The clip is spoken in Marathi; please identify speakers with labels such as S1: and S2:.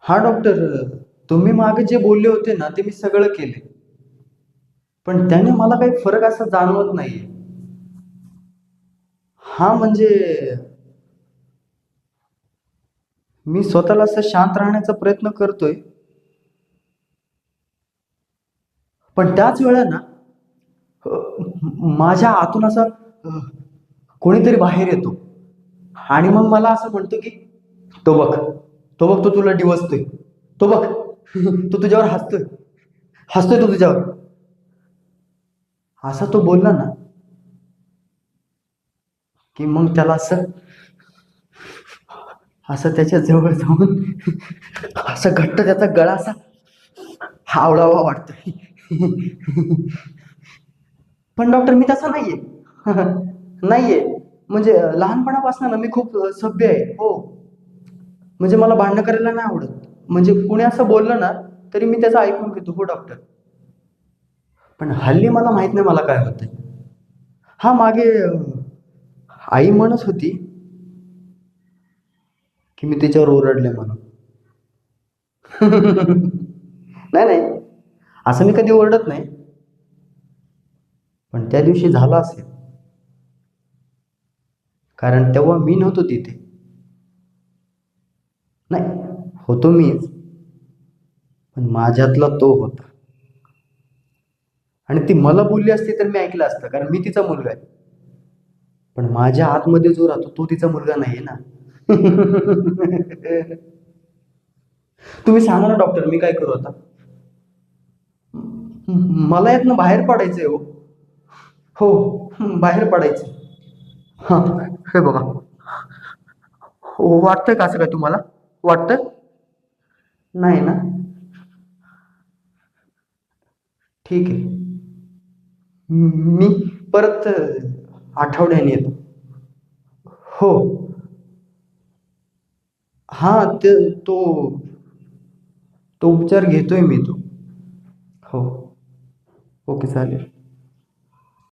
S1: हा डॉक्टर, तुम्ही मागे जे बोलले होते ना ते मी सगळं केले, पण त्याने मला काही फरक असा जाणवत नाहीये. हा म्हणजे मी स्वतःला असं शांत राहण्याचा प्रयत्न करतोय, पण त्याच वेळा ना माझ्या आतून असं कोणीतरी बाहेर येतो आणि मग मला असं म्हणतो की तो बघ, तो बघ, तो तुला डिवचतोय, तो बघ, तो तुझ्यावर हसतोय, हसतोय तो तुझ्यावर. असा तो बोलला ना की मग त्याला असं असं त्याच्या जवळ जाऊन असं घट्ट त्याचा गळा असा आवळावा वाटतोय. पण डॉक्टर मी तसा नाहीये. नाहीये. म्हणजे लहानपणापासून ना मी खूप सभ्य आहे. हो. म्हणजे मला भांडणं करायला नाही आवडत. म्हणजे कुणी असं बोललं ना तरी मी त्याचं ऐकून घेतो. हो डॉक्टर. पण हल्ली मला माहित नाही मला काय होतंय. हा मागे आई म्हणत होती की मी तिच्यावर ओरडले म्हणून. नाही नाही, असं मी कधी ओरडत नाही, पण त्या दिवशी झालं असेल, कारण तेव्हा मी नव्हतो तिथे. नाही, होतो मीच, पण माझ्यातला तो होता. आणि ती मला बोलली असती तर मी ऐकलं असतं, कारण मी तिचा मुलगा आहे. पण माझ्या आतमध्ये जो राहतो तो तिचा मुलगा नाहीये ना. तुम्ही सांगा ना डॉक्टर, मी काय करू आता? मला यातनं बाहेर पडायचंय हो. हो, बाहेर पडायचं. हा, हे बघा. हो, वाटतंय का असं काय तुम्हाला? वाटतं? नाही ना? ठीक आहे. मी परत आठवड्याने येतो. हो. हा, ते तो तो उपचार घेतोय मी तो. हो. ओके, चालेल.